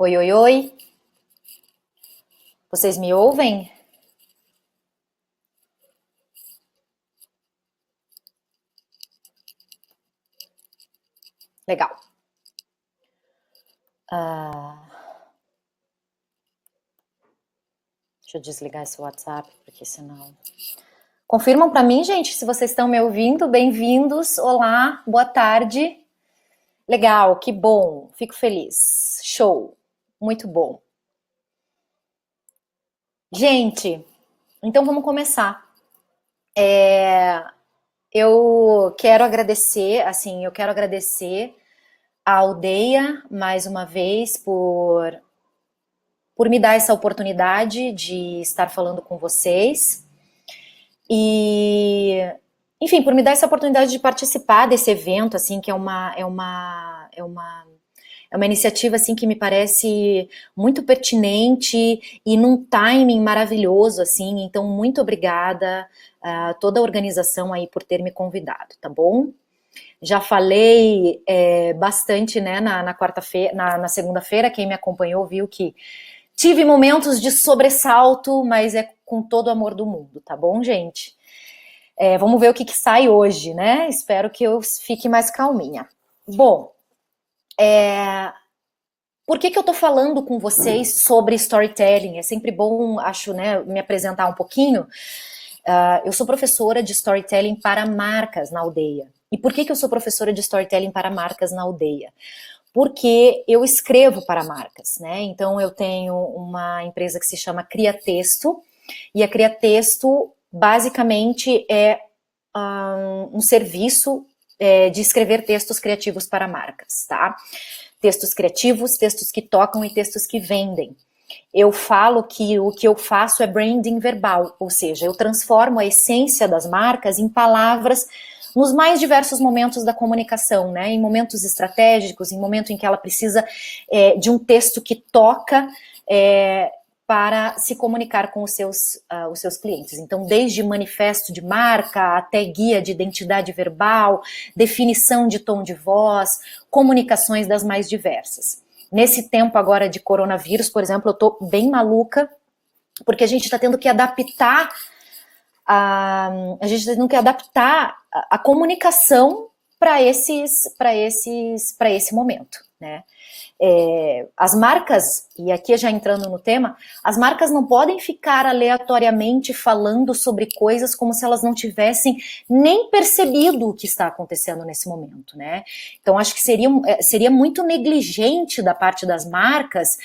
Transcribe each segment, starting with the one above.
Oi, oi, oi. Vocês me ouvem? Legal. Ah, deixa eu desligar esse WhatsApp, porque senão. Confirmam pra mim, gente, se vocês estão me ouvindo. Bem-vindos. Olá, boa tarde. Legal, que bom. Fico feliz. Show. Muito bom. Gente, então vamos começar. Eu quero agradecer, eu quero agradecer a aldeia mais uma vez por me dar essa oportunidade de estar falando com vocês e, enfim, por me dar essa oportunidade de participar desse evento, assim, que é uma iniciativa, assim, que me parece muito pertinente e num timing maravilhoso, assim, então muito obrigada a toda a organização aí por ter me convidado, tá bom? Já falei bastante, né, na quarta-feira, na segunda-feira, quem me acompanhou viu que tive momentos de sobressalto, mas é com todo o amor do mundo, tá bom, gente? Vamos ver o que sai hoje, né? Espero que eu fique mais calminha. Bom, por que eu tô falando com vocês sobre storytelling? É sempre bom, acho, né, me apresentar um pouquinho. Eu sou professora de storytelling para marcas na aldeia. E por que eu sou professora de storytelling para marcas na aldeia? Porque eu escrevo para marcas, né? Então eu tenho uma empresa que se chama Cria Texto, e a Cria Texto basicamente é um serviço de escrever textos criativos para marcas, tá? Textos criativos, textos que tocam e textos que vendem. Eu falo que o que eu faço é branding verbal, ou seja, eu transformo a essência das marcas em palavras nos mais diversos momentos da comunicação, né? Em momentos estratégicos, em momento em que ela precisa de um texto que toca para se comunicar com os seus clientes. Então, desde manifesto de marca até guia de identidade verbal, definição de tom de voz, comunicações das mais diversas. Nesse tempo agora de coronavírus, por exemplo, eu tô bem maluca, porque a gente está tendo que adaptar a gente está tendo que adaptar a comunicação para esse momento, né? As marcas, e aqui já entrando no tema, as marcas não podem ficar aleatoriamente falando sobre coisas como se elas não tivessem nem percebido o que está acontecendo nesse momento, né? Então acho que seria muito negligente da parte das marcas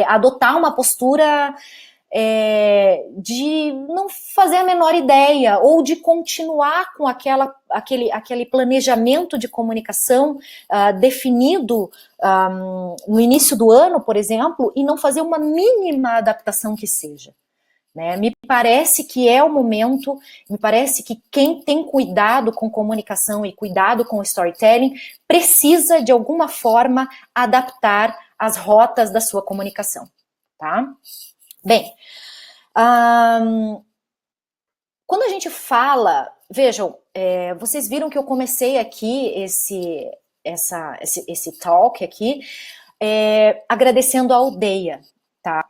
adotar uma postura de não fazer a menor ideia ou de continuar com aquele planejamento de comunicação definido no início do ano, por exemplo, e não fazer uma mínima adaptação que seja. Né? Me parece que é o momento, me parece que quem tem cuidado com comunicação e cuidado com storytelling precisa, de alguma forma, adaptar as rotas da sua comunicação. Tá? Bem, quando a gente fala, vejam, vocês viram que eu comecei aqui esse talk aqui, agradecendo a aldeia, tá?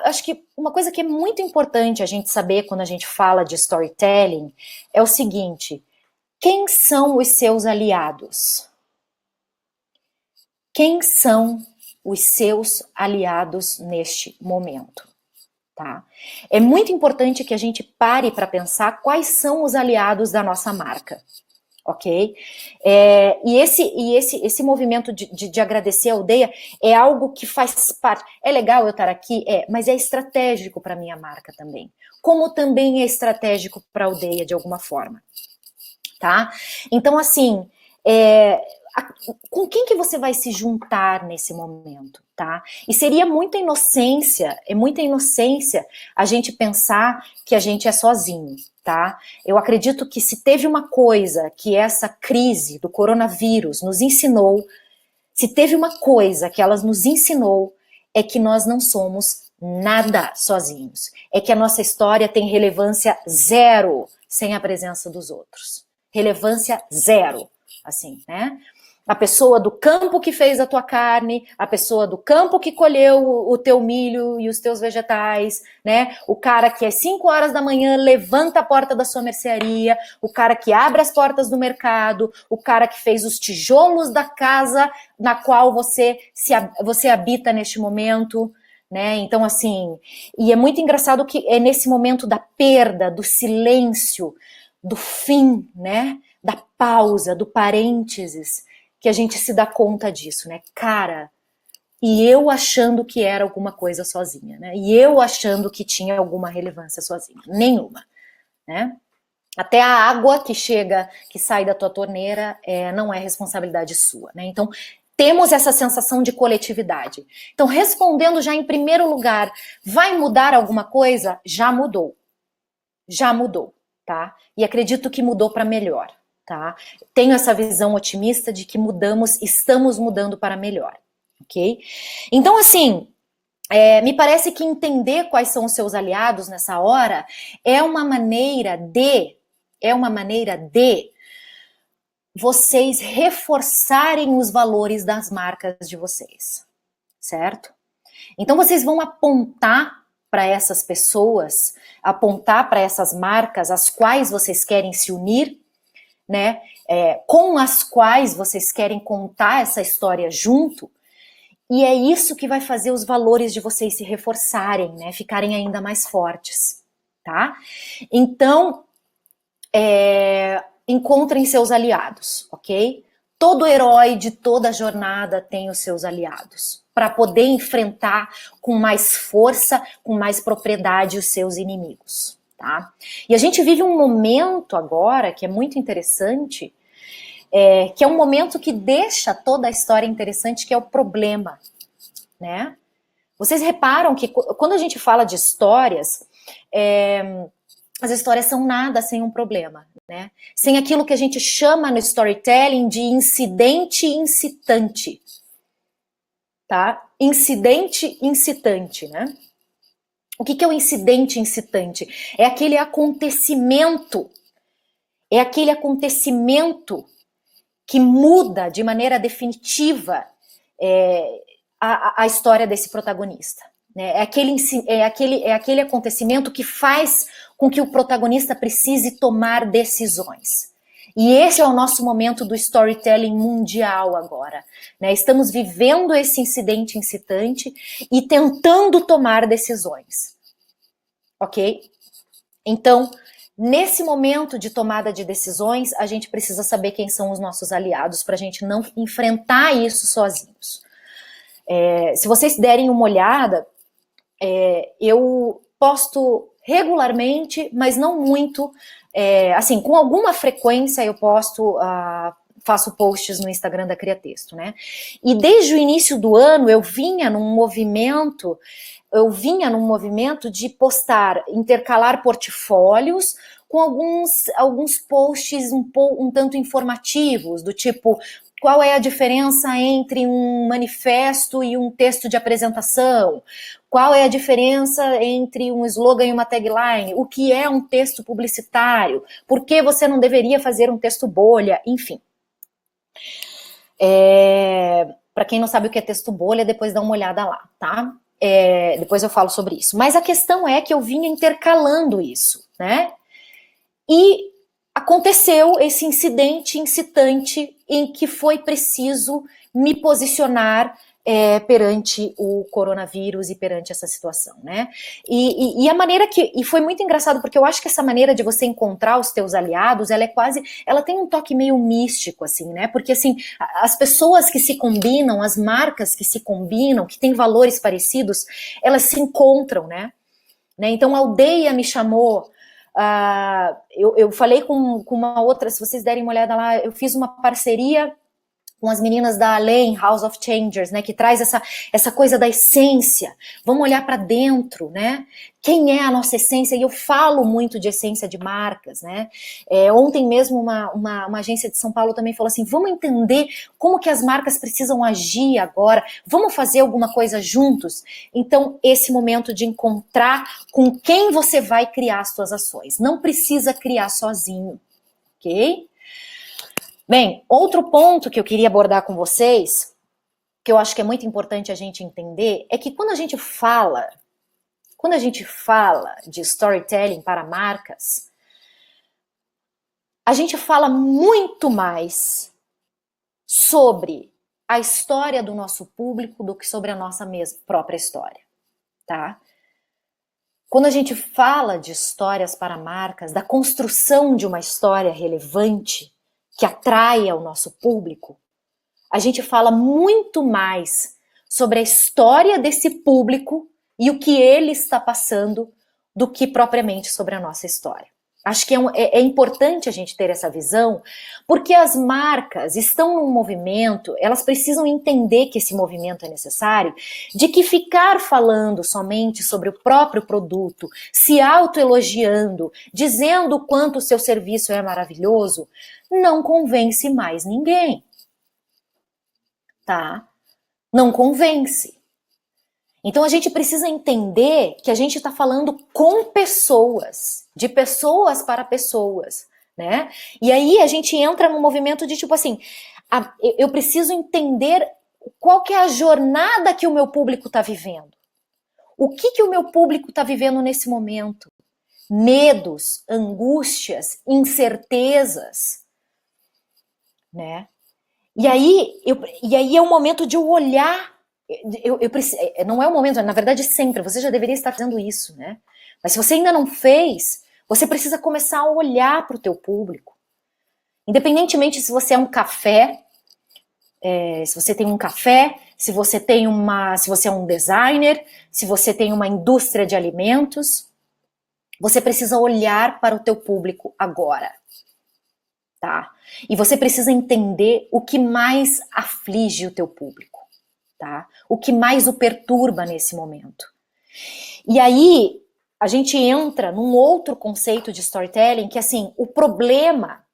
Acho que uma coisa que é muito importante a gente saber quando a gente fala de storytelling é o seguinte: quem são os seus aliados? Quem são os seus aliados neste momento? Tá? É muito importante que a gente pare para pensar quais são os aliados da nossa marca, ok? E esse movimento de agradecer a aldeia é algo que faz parte. É legal eu estar aqui, mas é estratégico para a minha marca também. Como também é estratégico para a aldeia, de alguma forma. Tá? Então, assim, com quem que você vai se juntar nesse momento, tá? E seria muita inocência a gente pensar que a gente é sozinho, tá? Eu acredito que se teve uma coisa que essa crise do coronavírus nos ensinou, se teve uma coisa que ela nos ensinou, é que nós não somos nada sozinhos. É que a nossa história tem relevância zero sem a presença dos outros. Relevância zero, assim, né? A pessoa do campo que fez a tua carne, a pessoa do campo que colheu o teu milho e os teus vegetais, né? O cara que às 5 horas da manhã levanta a porta da sua mercearia, o cara que abre as portas do mercado, o cara que fez os tijolos da casa na qual você habita neste momento, né? Então, assim, e é muito engraçado que é nesse momento da perda, do silêncio, do fim, né? Da pausa, do parênteses, que a gente se dá conta disso, né? Cara, e eu achando que era alguma coisa sozinha, né? E eu achando que tinha alguma relevância sozinha. Nenhuma, né? Até a água que chega, que sai da tua torneira, não é responsabilidade sua, né? Então, temos essa sensação de coletividade. Então, respondendo já em primeiro lugar, vai mudar alguma coisa? Já mudou. Já mudou, tá? E acredito que mudou para melhor. Tá? Tenho essa visão otimista de que estamos mudando para melhor, ok? Então, assim, me parece que entender quais são os seus aliados nessa hora é uma maneira de vocês reforçarem os valores das marcas de vocês, certo? Então, vocês vão apontar para essas pessoas, apontar para essas marcas às quais vocês querem se unir, né, com as quais vocês querem contar essa história junto, e é isso que vai fazer os valores de vocês se reforçarem, né, ficarem ainda mais fortes, tá? Então, encontrem seus aliados, ok? Todo herói de toda jornada tem os seus aliados, para poder enfrentar com mais força, com mais propriedade os seus inimigos. Tá? E a gente vive um momento agora que é muito interessante, que é um momento que deixa toda a história interessante, que é o problema, né? Vocês reparam que quando a gente fala de histórias, as histórias são nada sem um problema, né? Sem aquilo que a gente chama no storytelling de incidente incitante, tá? Incidente incitante, né? O que é o incidente incitante? É aquele acontecimento que muda de maneira definitiva a história desse protagonista. Né? É aquele acontecimento que faz com que o protagonista precise tomar decisões. E esse é o nosso momento do storytelling mundial agora. Né? Estamos vivendo esse incidente incitante e tentando tomar decisões. Ok? Então, nesse momento de tomada de decisões, a gente precisa saber quem são os nossos aliados para a gente não enfrentar isso sozinhos. Se vocês derem uma olhada, eu posto regularmente, mas não muito, assim, com alguma frequência eu faço posts no Instagram da Criatexto, né? E desde o início do ano eu vinha num movimento de intercalar portfólios com alguns posts um tanto informativos, do tipo, qual é a diferença entre um manifesto e um texto de apresentação? Qual é a diferença entre um slogan e uma tagline? O que é um texto publicitário? Por que você não deveria fazer um texto bolha? Enfim. Para quem não sabe o que é texto bolha, depois dá uma olhada lá, tá? Depois eu falo sobre isso. Mas a questão é que eu vinha intercalando isso, né? E aconteceu esse incidente incitante em que foi preciso me posicionar perante o coronavírus e perante essa situação, né? E a maneira e foi muito engraçado, porque eu acho que essa maneira de você encontrar os teus aliados, ela tem um toque meio místico, assim, né? Porque, assim, as pessoas que se combinam, as marcas que se combinam, que têm valores parecidos, elas se encontram, né? Então, a Aldeia me chamou. Eu falei com uma outra, se vocês derem uma olhada lá, eu fiz uma parceria com as meninas da Além, House of Changers, né, que traz essa coisa da essência. Vamos olhar para dentro, né? Quem é a nossa essência? E eu falo muito de essência de marcas, né? Ontem mesmo uma agência de São Paulo também falou assim, vamos entender como que as marcas precisam agir agora, vamos fazer alguma coisa juntos? Então, esse momento de encontrar com quem você vai criar as suas ações. Não precisa criar sozinho, ok? Bem, outro ponto que eu queria abordar com vocês, que eu acho que é muito importante a gente entender, é que quando a gente fala de storytelling para marcas, a gente fala muito mais sobre a história do nosso público do que sobre a nossa própria história, tá? Quando a gente fala de histórias para marcas, da construção de uma história relevante que atraia o nosso público, a gente fala muito mais sobre a história desse público e o que ele está passando do que propriamente sobre a nossa história. Acho que é importante a gente ter essa visão, porque as marcas estão num movimento, elas precisam entender que esse movimento é necessário, de que ficar falando somente sobre o próprio produto, se autoelogiando, dizendo o quanto o seu serviço é maravilhoso, não convence mais ninguém. Tá? Não convence. Então a gente precisa entender que a gente está falando com pessoas, de pessoas para pessoas, né? E aí a gente entra num movimento de tipo assim, eu preciso entender qual que é a jornada que o meu público está vivendo. O que o meu público está vivendo nesse momento? Medos, angústias, incertezas, né? E aí é o momento de eu olhar. Não é o momento, na verdade sempre, você já deveria estar fazendo isso, né? Mas se você ainda não fez, você precisa começar a olhar para o teu público. Independentemente se você é um café, se você tem um café, se você é um designer, se você tem uma indústria de alimentos, você precisa olhar para o teu público agora. Tá? E você precisa entender o que mais aflige o teu público, tá? O que mais o perturba nesse momento. E aí a gente entra num outro conceito de storytelling que assim, o problema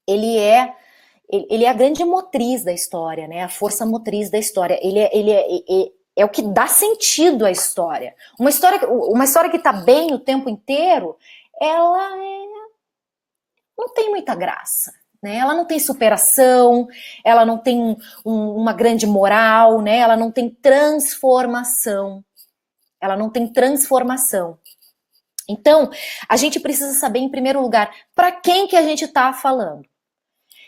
ele é a grande motriz da história, né? A força motriz da história. Ele é o que dá sentido à história. Uma história que tá bem o tempo inteiro, ela não tem muita graça, né? Ela não tem superação, ela não tem uma grande moral, né? Ela não tem transformação. Então, a gente precisa saber, em primeiro lugar, para quem que a gente está falando.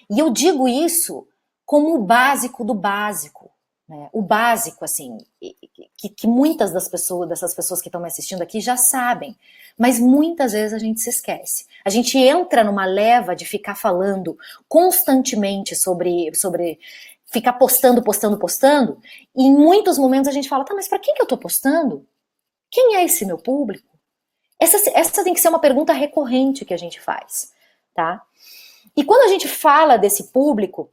E eu digo isso como o básico do básico, né? O básico, assim, que muitas dessas pessoas que estão me assistindo aqui já sabem, mas muitas vezes a gente se esquece. A gente entra numa leva de ficar falando constantemente sobre ficar postando, e em muitos momentos a gente fala, tá, mas para quem que eu tô postando? Quem é esse meu público? Essa tem que ser uma pergunta recorrente que a gente faz, tá? E quando a gente fala desse público,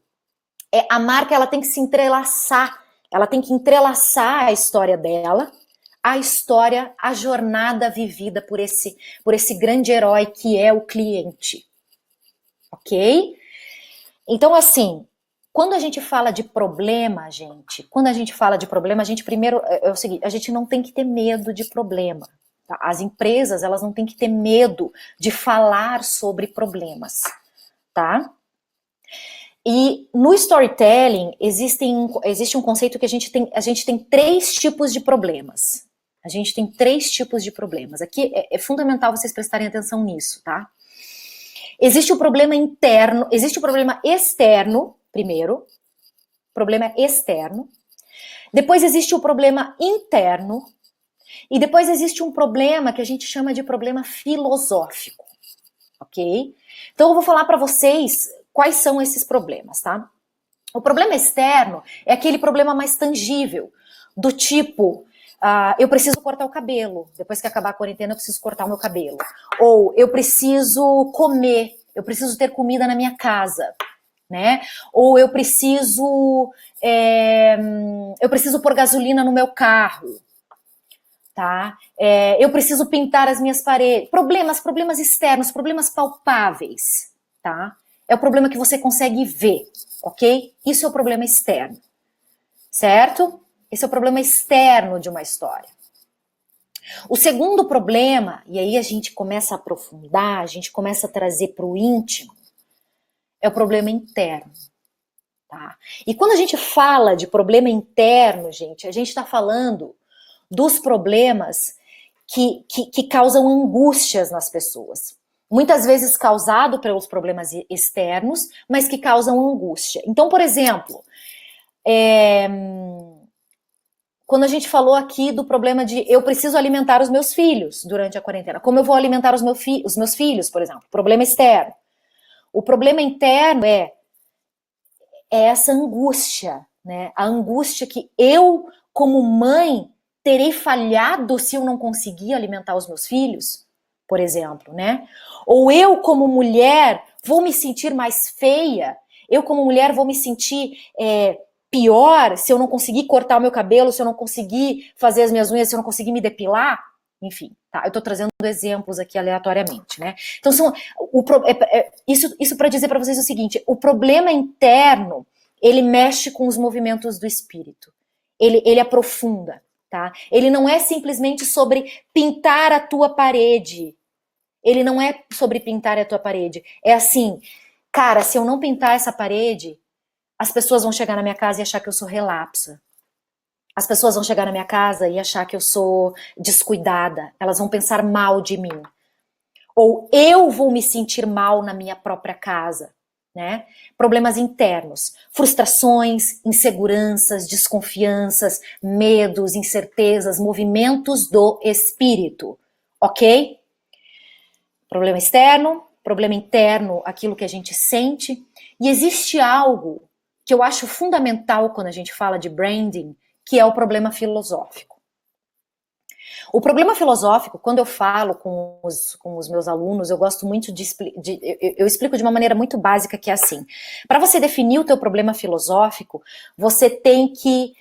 a marca ela tem que se entrelaçar, ela tem que entrelaçar a história dela, a jornada vivida por esse grande herói que é o cliente, ok? Então, assim, quando a gente fala de problema, a gente primeiro, é o seguinte, a gente não tem que ter medo de problema. Tá? As empresas, elas não têm que ter medo de falar sobre problemas, tá? E no storytelling existe um conceito que a gente tem 3 tipos de problemas. A gente tem 3 tipos de problemas. Aqui é fundamental vocês prestarem atenção nisso, tá? Existe o problema interno, existe o problema externo, primeiro, problema externo. Depois existe o problema interno. E depois existe um problema que a gente chama de problema filosófico, ok? Então eu vou falar para vocês quais são esses problemas, tá? O problema externo é aquele problema mais tangível, do tipo, eu preciso cortar o cabelo, depois que acabar a quarentena eu preciso cortar o meu cabelo. Ou eu preciso comer, eu preciso ter comida na minha casa, né? Ou eu preciso pôr gasolina no meu carro, tá? Eu preciso pintar as minhas paredes. Problemas externos, problemas palpáveis, tá? É o problema que você consegue ver, ok? Isso é o problema externo, certo? Esse é o problema externo de uma história. O segundo problema, e aí a gente começa a aprofundar, a gente começa a trazer para o íntimo, é o problema interno. Tá? E quando a gente fala de problema interno, gente, a gente está falando dos problemas que causam angústias nas pessoas. Muitas vezes causado pelos problemas externos, mas que causam angústia. Então, por exemplo, quando a gente falou aqui do problema de eu preciso alimentar os meus filhos durante a quarentena, como eu vou alimentar os meus filhos, por exemplo, problema externo. O problema interno é essa angústia, né? A angústia que eu, como mãe, terei falhado se eu não conseguir alimentar os meus filhos, por exemplo, né? Ou eu, como mulher, vou me sentir mais feia, eu, como mulher, vou me sentir pior se eu não conseguir cortar o meu cabelo, se eu não conseguir fazer as minhas unhas, se eu não conseguir me depilar. Enfim, tá? Eu tô trazendo exemplos aqui aleatoriamente, né? Então, isso para dizer para vocês o seguinte, o problema interno, ele mexe com os movimentos do espírito. Ele aprofunda, tá? Ele não é simplesmente sobre pintar a tua parede. Ele não é sobre pintar a tua parede. É assim, cara, se eu não pintar essa parede, as pessoas vão chegar na minha casa e achar que eu sou relapsa. As pessoas vão chegar na minha casa e achar que eu sou descuidada. Elas vão pensar mal de mim. Ou eu vou me sentir mal na minha própria casa, né? Problemas internos, frustrações, inseguranças, desconfianças, medos, incertezas, movimentos do espírito, ok? Problema externo, problema interno, aquilo que a gente sente. E existe algo que eu acho fundamental quando a gente fala de branding, que é o problema filosófico. O problema filosófico, quando eu falo com os meus alunos, eu gosto muito eu explico de uma maneira muito básica, que é assim, para você definir o teu problema filosófico, você tem que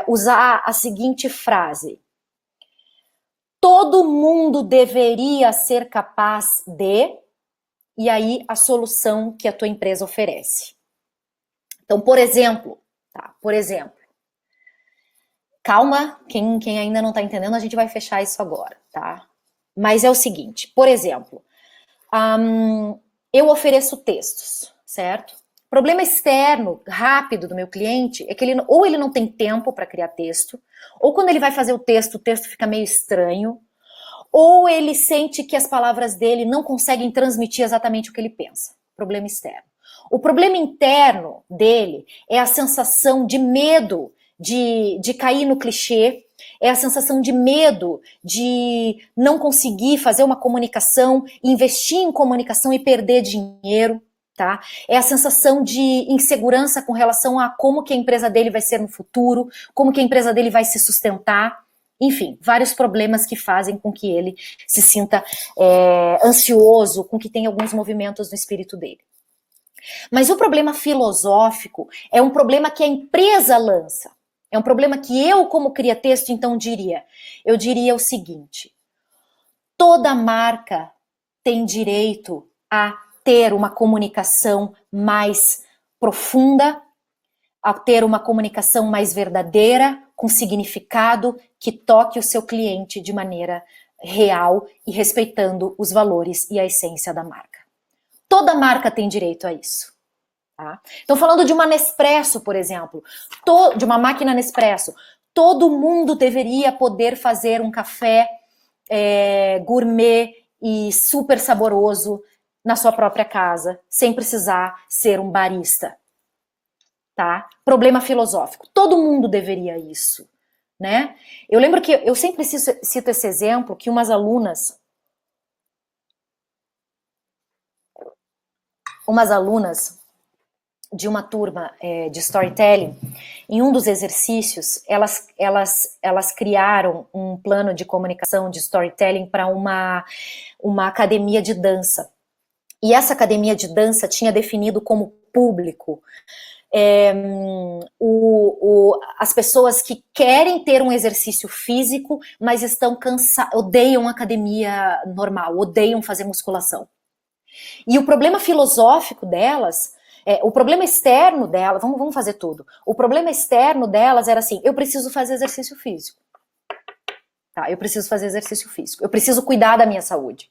usar a seguinte frase: todo mundo deveria ser capaz de, e aí a solução que a tua empresa oferece. Então, por exemplo, calma, quem ainda não está entendendo, a gente vai fechar isso agora, tá? Mas é o seguinte, por exemplo, eu ofereço textos, certo? Problema externo, rápido do meu cliente, é que ele não tem tempo para criar texto, ou quando ele vai fazer o texto fica meio estranho, ou ele sente que as palavras dele não conseguem transmitir exatamente o que ele pensa. Problema externo. O problema interno dele é a sensação de medo de cair no clichê, é a sensação de medo de não conseguir fazer uma comunicação, investir em comunicação e perder dinheiro, tá? É a sensação de insegurança com relação a como que a empresa dele vai ser no futuro, como que a empresa dele vai se sustentar, enfim, vários problemas que fazem com que ele se sinta ansioso, com que tenha alguns movimentos no espírito dele. Mas o problema filosófico é um problema que a empresa lança. É um problema que eu, como cria texto, então eu diria o seguinte: toda marca tem direito a ter uma comunicação mais profunda, a ter uma comunicação mais verdadeira, com significado, que toque o seu cliente de maneira real e respeitando os valores e a essência da marca. Toda marca tem direito a isso. Tá? Então, falando de uma Nespresso, por exemplo, de uma máquina Nespresso, todo mundo deveria poder fazer um café gourmet e super saboroso na sua própria casa, sem precisar ser um barista. Tá? Problema filosófico. Todo mundo deveria isso, né? Eu lembro que eu sempre cito esse exemplo, que umas alunas de uma turma de storytelling, em um dos exercícios, elas criaram um plano de comunicação de storytelling para uma academia de dança. E essa academia de dança tinha definido como público as pessoas que querem ter um exercício físico, mas estão cansadas, odeiam academia normal, odeiam fazer musculação. E o problema filosófico delas, o problema externo delas, vamos fazer tudo. O problema externo delas era assim: eu preciso fazer exercício físico. Tá, eu preciso fazer exercício físico. Eu preciso cuidar da minha saúde.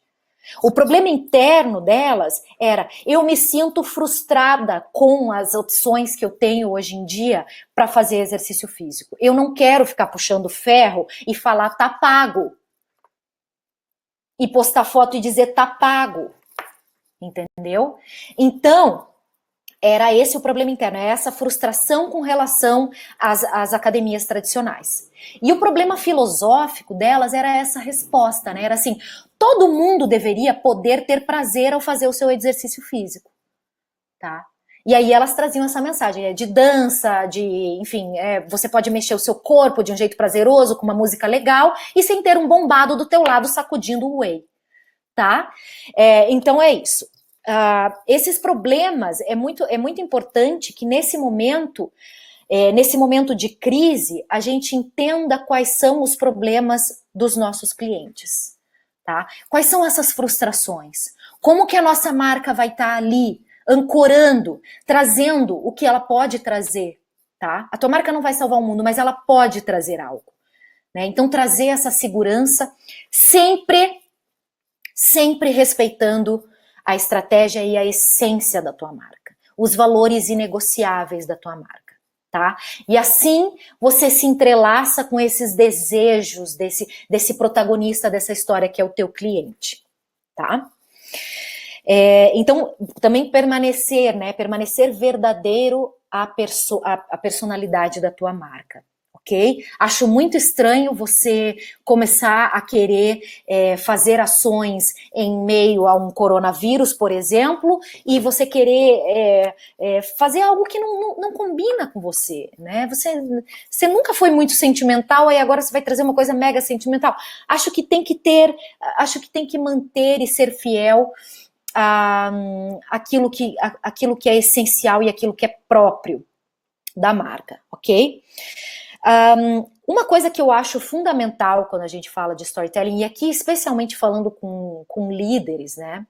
O problema interno delas era, eu me sinto frustrada com as opções que eu tenho hoje em dia para fazer exercício físico. Eu não quero ficar puxando ferro e falar tá pago. E postar foto e dizer tá pago. Entendeu? Então, era esse o problema interno, é essa frustração com relação às academias tradicionais. E o problema filosófico delas era essa resposta, né? Era assim, todo mundo deveria poder ter prazer ao fazer o seu exercício físico, tá? E aí elas traziam essa mensagem de dança, de, enfim, você pode mexer o seu corpo de um jeito prazeroso, com uma música legal, e sem ter um bombado do teu lado sacudindo o whey, tá? Então é isso. Esses problemas, é muito importante que nesse momento de crise, a gente entenda quais são os problemas dos nossos clientes, tá? Quais são essas frustrações? Como que a nossa marca vai estar ali, ancorando, trazendo o que ela pode trazer, tá? A tua marca não vai salvar o mundo, mas ela pode trazer algo, né? Então trazer essa segurança, sempre respeitando a estratégia e a essência da tua marca, os valores inegociáveis da tua marca, tá? E assim você se entrelaça com esses desejos desse protagonista dessa história que é o teu cliente, tá? Então, também permanecer verdadeiro à personalidade da tua marca. Ok? Acho muito estranho você começar a querer fazer ações em meio a um coronavírus, por exemplo, e você querer fazer algo que não combina com você, né? Você nunca foi muito sentimental, e agora você vai trazer uma coisa mega sentimental. Acho que tem que manter e ser fiel aquilo que é essencial e aquilo que é próprio da marca, ok? Uma coisa que eu acho fundamental quando a gente fala de storytelling, e aqui especialmente falando com líderes, né,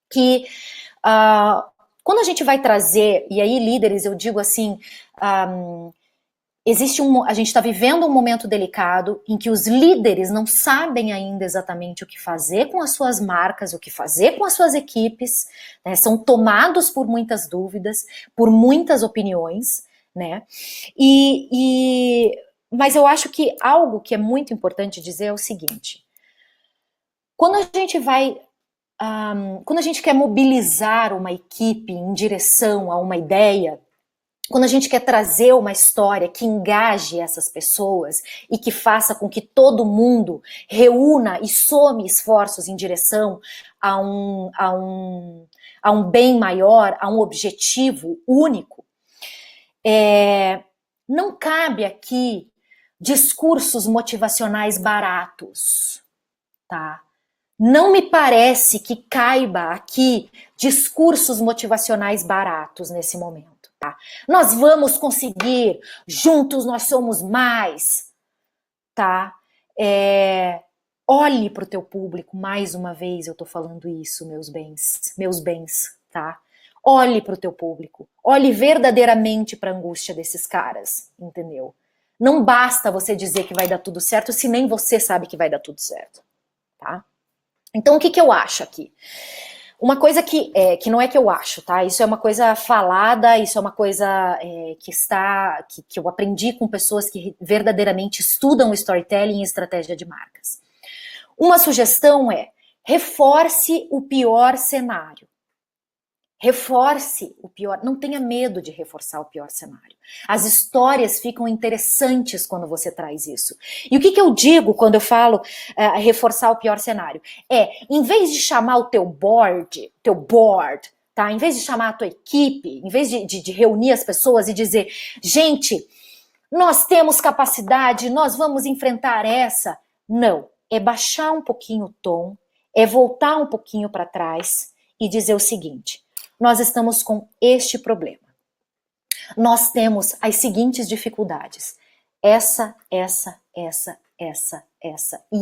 que quando a gente vai trazer, e aí líderes eu digo assim, a gente está vivendo um momento delicado em que os líderes não sabem ainda exatamente o que fazer com as suas marcas, o que fazer com as suas equipes, né, são tomados por muitas dúvidas, por muitas opiniões, né? Mas eu acho que algo que é muito importante dizer é o seguinte: quando a gente quer mobilizar uma equipe em direção a uma ideia, quando a gente quer trazer uma história que engaje essas pessoas e que faça com que todo mundo reúna e some esforços em direção a um bem maior, a um objetivo único, não cabe aqui discursos motivacionais baratos, tá? Não me parece que caiba aqui discursos motivacionais baratos nesse momento, tá? Nós vamos conseguir, juntos nós somos mais, tá? Olhe para o teu público, mais uma vez eu tô falando isso, meus bens, tá? Olhe para o teu público, olhe verdadeiramente para a angústia desses caras, entendeu? Não basta você dizer que vai dar tudo certo se nem você sabe que vai dar tudo certo, tá? Então o que eu acho aqui? Uma coisa que não é que eu acho, tá? Isso é uma coisa falada, isso é uma coisa que eu aprendi com pessoas que verdadeiramente estudam storytelling e estratégia de marcas. Uma sugestão é: reforce o pior cenário. Reforce o pior, não tenha medo de reforçar o pior cenário. As histórias ficam interessantes quando você traz isso. E o que eu digo quando eu falo reforçar o pior cenário? Em vez de chamar o teu board, tá? Em vez de chamar a tua equipe, em vez de reunir as pessoas e dizer, gente, nós temos capacidade, nós vamos enfrentar essa. Não, é baixar um pouquinho o tom, é voltar um pouquinho para trás e dizer o seguinte: nós estamos com este problema. Nós temos as seguintes dificuldades. Essa e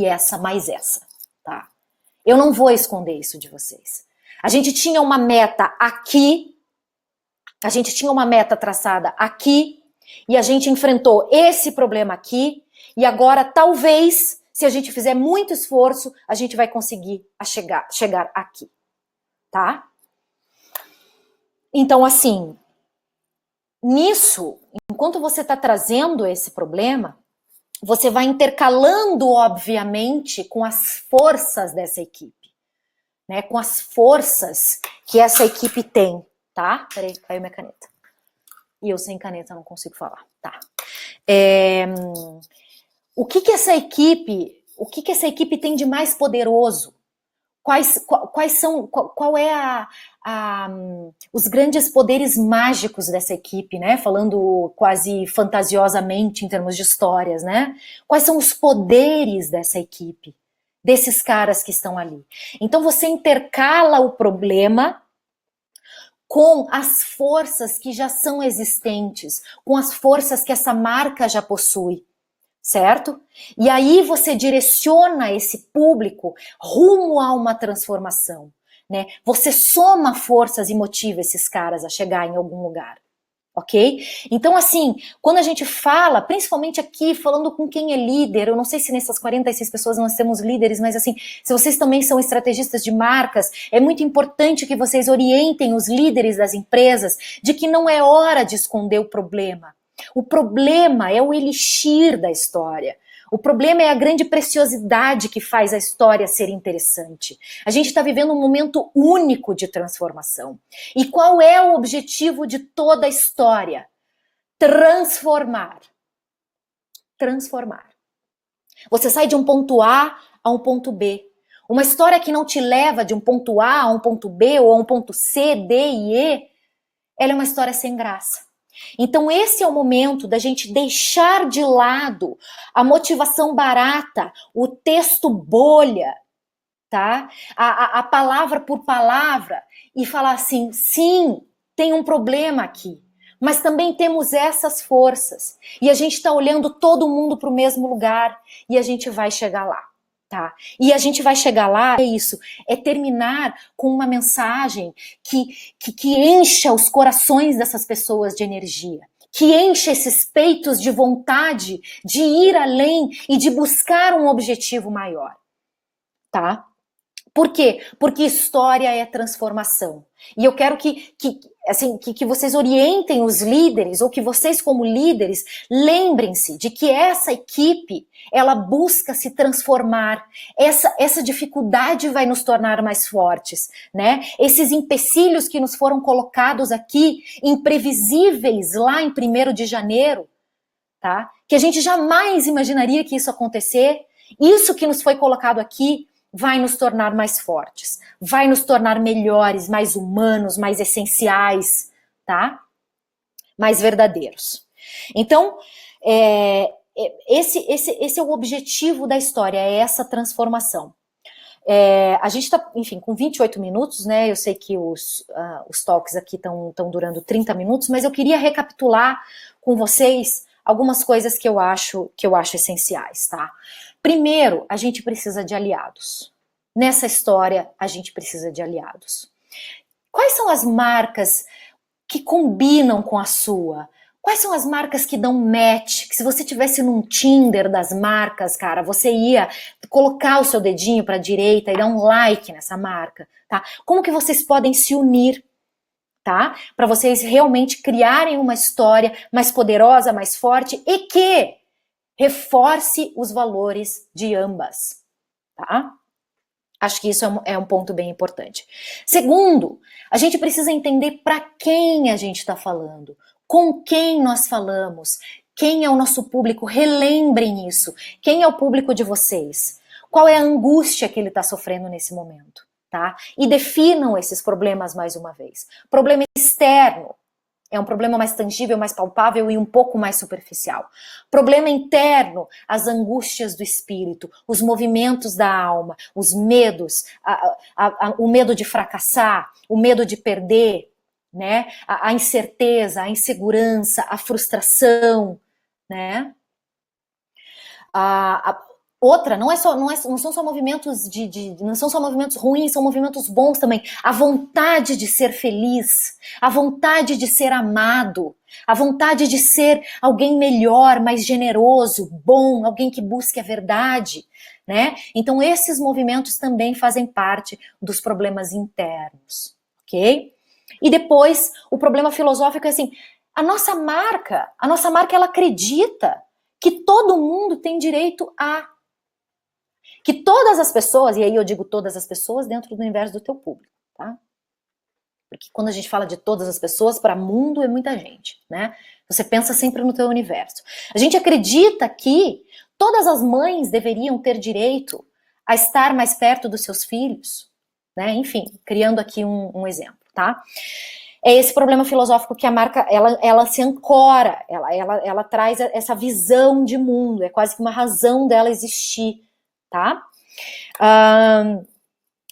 essa mais essa, tá? Eu não vou esconder isso de vocês. A gente tinha uma meta aqui, a gente tinha uma meta traçada aqui, e a gente enfrentou esse problema aqui, e agora talvez Se a gente fizer muito esforço, a gente vai conseguir chegar aqui, tá? Então, assim, nisso, enquanto você está trazendo esse problema, você vai intercalando, obviamente, com as forças dessa equipe, né? Com as forças que essa equipe tem, tá? Peraí, caiu minha caneta. E eu sem caneta não consigo falar, tá? O que essa equipe tem de mais poderoso? Qual é os grandes poderes mágicos dessa equipe, né? Falando quase fantasiosamente em termos de histórias, né? Quais são os poderes dessa equipe, desses caras que estão ali? Então você intercala o problema com as forças que já são existentes, com as forças que essa marca já possui. Certo? E aí você direciona esse público rumo a uma transformação, né? Você soma forças e motiva esses caras a chegar em algum lugar, ok? Então, assim, quando a gente fala, principalmente aqui, falando com quem é líder, eu não sei se nessas 46 pessoas nós temos líderes, mas assim, se vocês também são estrategistas de marcas, é muito importante que vocês orientem os líderes das empresas de que não é hora de esconder o problema. O problema é o elixir da história. O problema é a grande preciosidade que faz a história ser interessante. A gente está vivendo um momento único de transformação. E qual é o objetivo de toda a história? Transformar. Transformar. Você sai de um ponto A a um ponto B. Uma história que não te leva de um ponto A a um ponto B ou a um ponto C, D e E, ela é uma história sem graça. Então esse é o momento da gente deixar de lado a motivação barata, o texto bolha, tá? A palavra por palavra e falar assim, sim, tem um problema aqui, mas também temos essas forças e a gente está olhando todo mundo para o mesmo lugar e a gente vai chegar lá. Tá? E a gente vai chegar lá, é isso, é terminar com uma mensagem que encha os corações dessas pessoas de energia, que encha esses peitos de vontade de ir além e de buscar um objetivo maior, tá? Por quê? Porque história é transformação. E eu quero que vocês orientem os líderes, ou que vocês como líderes, lembrem-se de que essa equipe, ela busca se transformar. Essa dificuldade vai nos tornar mais fortes, né? Esses empecilhos que nos foram colocados aqui, imprevisíveis lá em 1º de janeiro, tá? Que a gente jamais imaginaria que isso acontecer. Isso que nos foi colocado aqui vai nos tornar mais fortes, vai nos tornar melhores, mais humanos, mais essenciais, tá? Mais verdadeiros. Então, esse é o objetivo da história, é essa transformação. A gente está, enfim, com 28 minutos, né? Eu sei que os talks aqui estão durando 30 minutos, mas eu queria recapitular com vocês algumas coisas que eu acho essenciais, tá? Primeiro, a gente precisa de aliados. Nessa história, a gente precisa de aliados. Quais são as marcas que combinam com a sua? Quais são as marcas que dão match? Que se você tivesse num Tinder das marcas, cara, você ia colocar o seu dedinho para a direita e dar um like nessa marca, tá? Como que vocês podem se unir, tá? Para vocês realmente criarem uma história mais poderosa, mais forte e que reforce os valores de ambas, tá? Acho que isso é um ponto bem importante. Segundo, a gente precisa entender para quem a gente está falando, com quem nós falamos, quem é o nosso público, relembrem isso. Quem é o público de vocês? Qual é a angústia que ele está sofrendo nesse momento, tá? E definam esses problemas mais uma vez. Problema externo. É um problema mais tangível, mais palpável e um pouco mais superficial. Problema interno, as angústias do espírito, os movimentos da alma, os medos, o medo de fracassar, o medo de perder, né? A incerteza, a insegurança, a frustração, né? Outra, não são só movimentos não são só movimentos ruins, são movimentos bons também. A vontade de ser feliz, a vontade de ser amado, a vontade de ser alguém melhor, mais generoso, bom, alguém que busque a verdade, né? Então esses movimentos também fazem parte dos problemas internos, ok? E depois, o problema filosófico é assim, a nossa marca ela acredita que todo mundo tem direito a, que todas as pessoas, e aí eu digo todas as pessoas dentro do universo do teu público, tá? Porque quando a gente fala de todas as pessoas, para mundo é muita gente, né? Você pensa sempre no teu universo. A gente acredita que todas as mães deveriam ter direito a estar mais perto dos seus filhos, né? Enfim, criando aqui um exemplo, tá? É esse problema filosófico que a marca, ela se ancora, ela traz essa visão de mundo, é quase que uma razão dela existir, tá?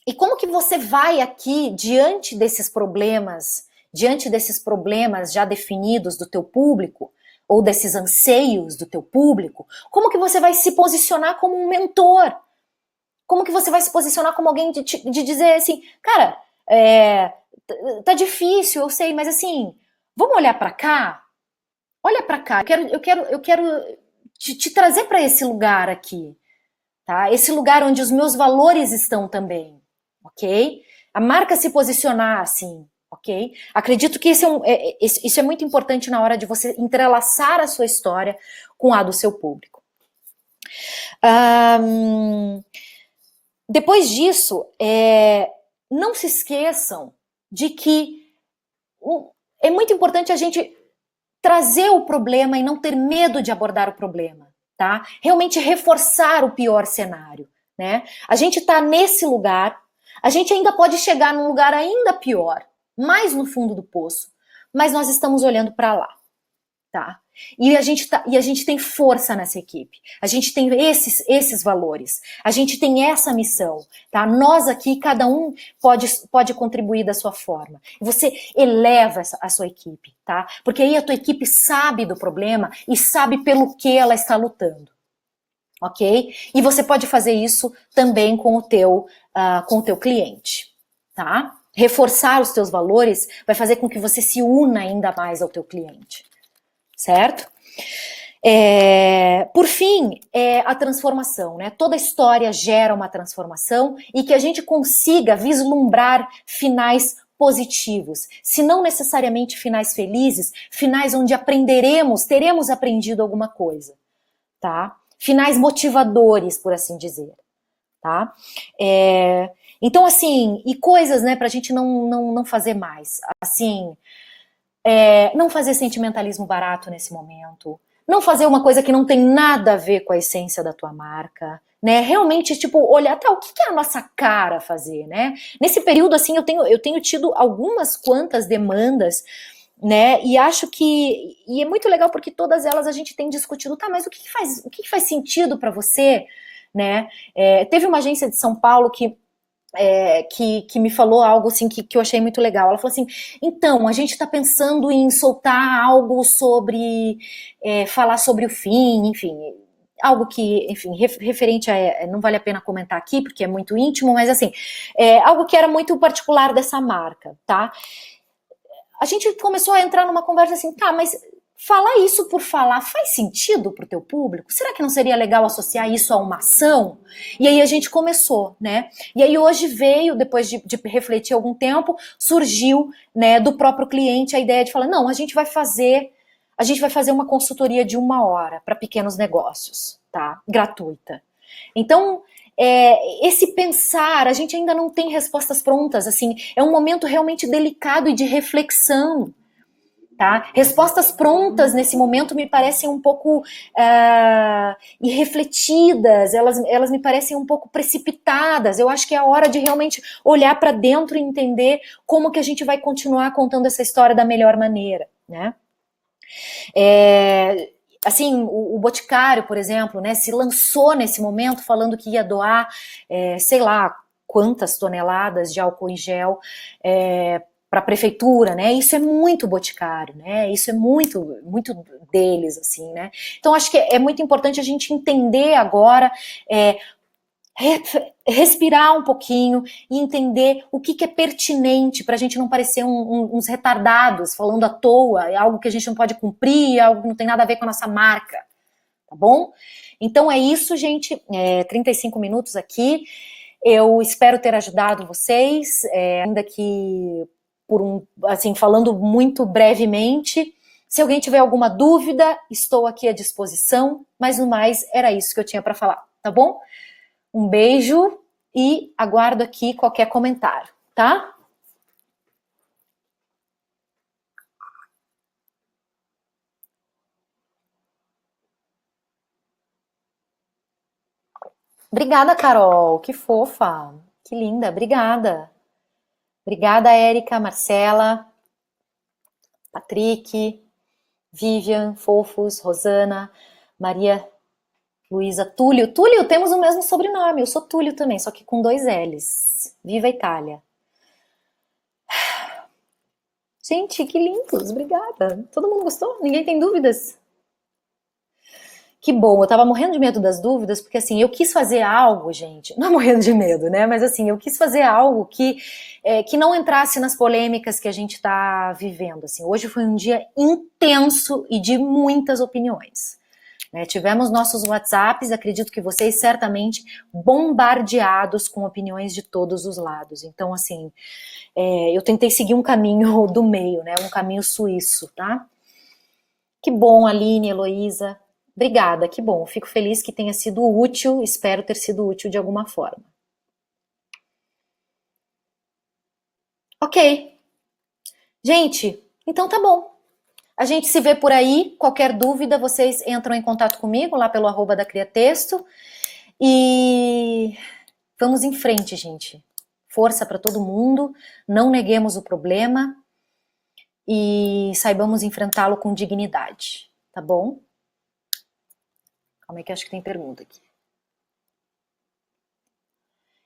E como que você vai aqui, diante desses problemas já definidos do teu público, ou desses anseios do teu público, como que você vai se posicionar como um mentor? Como que você vai se posicionar como alguém de dizer assim, cara, tá difícil, eu sei, mas assim, vamos olhar para cá? Olha para cá, eu quero te trazer para esse lugar aqui, tá? Esse lugar onde os meus valores estão também, ok? A marca se posicionar assim, ok? Acredito que isso é muito importante na hora de você entrelaçar a sua história com a do seu público. Depois disso, não se esqueçam de que é muito importante a gente trazer o problema e não ter medo de abordar o problema, tá? Realmente reforçar o pior cenário, né? A gente tá nesse lugar, a gente ainda pode chegar num lugar ainda pior, mais no fundo do poço, mas nós estamos olhando para lá, tá? E a gente tem força nessa equipe, a gente tem esses valores, a gente tem essa missão, tá? Nós aqui, cada um pode contribuir da sua forma. Você eleva a sua equipe, tá? Porque aí a tua equipe sabe do problema e sabe pelo que ela está lutando, ok? E você pode fazer isso também com o teu cliente, tá? Reforçar os teus valores vai fazer com que você se una ainda mais ao teu cliente. Certo? Por fim, a transformação, né? Toda história gera uma transformação e que a gente consiga vislumbrar finais positivos, se não necessariamente finais felizes, finais onde teremos aprendido alguma coisa, tá? Finais motivadores, por assim dizer, tá? Então, assim, e coisas, né, pra gente não fazer mais, assim... não fazer sentimentalismo barato nesse momento, não fazer uma coisa que não tem nada a ver com a essência da tua marca, né? Realmente, tipo, olhar, tá, o que é a nossa cara fazer, né? Nesse período, assim, eu tenho tido algumas quantas demandas, né? E acho que, e é muito legal porque todas elas a gente tem discutido, tá, mas o que faz sentido para você, né? Teve uma agência de São Paulo que me falou algo assim que eu achei muito legal. Ela falou assim, então, a gente está pensando em soltar algo sobre, falar sobre o fim, enfim, algo que, enfim, referente a, não vale a pena comentar aqui, porque é muito íntimo, mas assim, algo que era muito particular dessa marca, tá? A gente começou a entrar numa conversa assim, tá, mas falar isso por falar faz sentido pro teu público? Será que não seria legal associar isso a uma ação? E aí a gente começou, né? E aí hoje veio, depois de refletir algum tempo, surgiu, né, do próprio cliente a ideia de falar, não, a gente vai fazer uma consultoria de 1 hora para pequenos negócios, tá? Gratuita. Então, esse pensar, a gente ainda não tem respostas prontas, assim, é um momento realmente delicado e de reflexão, tá? Respostas prontas nesse momento me parecem um pouco irrefletidas, elas me parecem um pouco precipitadas. Eu acho que é a hora de realmente olhar para dentro e entender como que a gente vai continuar contando essa história da melhor maneira, né? Assim, o Boticário, por exemplo, né, se lançou nesse momento falando que ia doar, sei lá, quantas toneladas de álcool em gel a prefeitura, né? Isso é muito Boticário, né? Isso é muito deles, assim, né? Então acho que é muito importante a gente entender agora, respirar um pouquinho e entender o que é pertinente para a gente não parecer uns retardados falando à toa, é algo que a gente não pode cumprir, é algo que não tem nada a ver com a nossa marca, tá bom? Então é isso, gente, 35 minutos aqui, eu espero ter ajudado vocês, ainda que assim, falando muito brevemente. Se alguém tiver alguma dúvida, estou aqui à disposição, mas no mais era isso que eu tinha para falar, tá bom? Um beijo e aguardo aqui qualquer comentário, tá? Obrigada, Carol, que fofa, que linda, obrigada. Obrigada, Érica, Marcela, Patrick, Vivian, Fofos, Rosana, Maria Luísa, Túlio. Túlio, temos o mesmo sobrenome, eu sou Túlio também, só que com 2 L's. Viva a Itália. Gente, que lindos, obrigada. Todo mundo gostou? Ninguém tem dúvidas? Que bom, eu tava morrendo de medo das dúvidas, porque assim, eu quis fazer algo, gente, não morrendo de medo, né? Mas assim, eu quis fazer algo que não entrasse nas polêmicas que a gente tá vivendo. Assim, hoje foi um dia intenso e de muitas opiniões. Né? Tivemos nossos WhatsApps, acredito que vocês certamente bombardeados com opiniões de todos os lados. Então, assim, eu tentei seguir um caminho do meio, né? Um caminho suíço, tá? Que bom, Aline, Heloísa. Obrigada, que bom. Fico feliz que tenha sido útil, espero ter sido útil de alguma forma. Ok. Gente, então tá bom. A gente se vê por aí. Qualquer dúvida, vocês entram em contato comigo lá pelo @da_cria_texto. E vamos em frente, gente. Força para todo mundo. Não neguemos o problema e saibamos enfrentá-lo com dignidade. Tá bom? Calma aí que acho que tem pergunta aqui.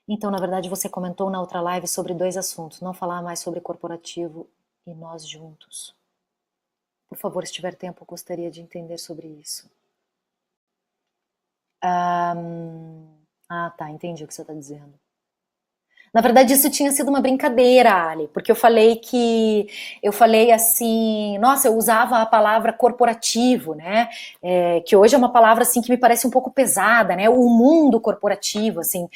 Então, na verdade, você comentou na outra live sobre 2 assuntos. Não falar mais sobre corporativo e nós juntos. Por favor, se tiver tempo, eu gostaria de entender sobre isso. Tá, entendi o que você está dizendo. Na verdade, isso tinha sido uma brincadeira, Ali, porque eu falei assim, nossa, eu usava a palavra corporativo, né? Que hoje é uma palavra assim que me parece um pouco pesada, né? O mundo corporativo, assim,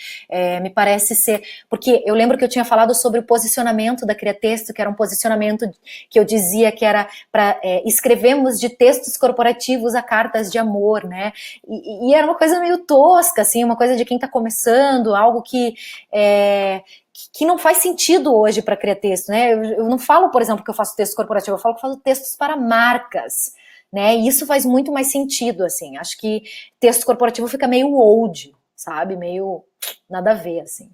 me parece ser, porque eu lembro que eu tinha falado sobre o posicionamento da Criatexto, que era um posicionamento que eu dizia que era para escrevemos de textos corporativos a cartas de amor, né? E era uma coisa meio tosca, assim, uma coisa de quem está começando, algo que não faz sentido hoje para criar texto, né? Eu não falo, por exemplo, que eu faço texto corporativo, eu falo que eu faço textos para marcas, né? E isso faz muito mais sentido, assim. Acho que texto corporativo fica meio old, sabe? Meio nada a ver, assim.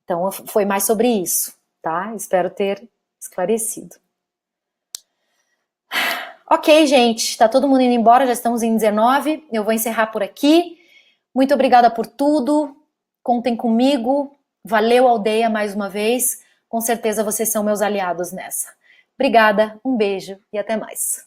Então, foi mais sobre isso, tá? Espero ter esclarecido. Ok, gente, tá todo mundo indo embora, já estamos em 19, eu vou encerrar por aqui. Muito obrigada por tudo, contem comigo. Valeu, aldeia, mais uma vez. Com certeza vocês são meus aliados nessa. Obrigada, um beijo e até mais.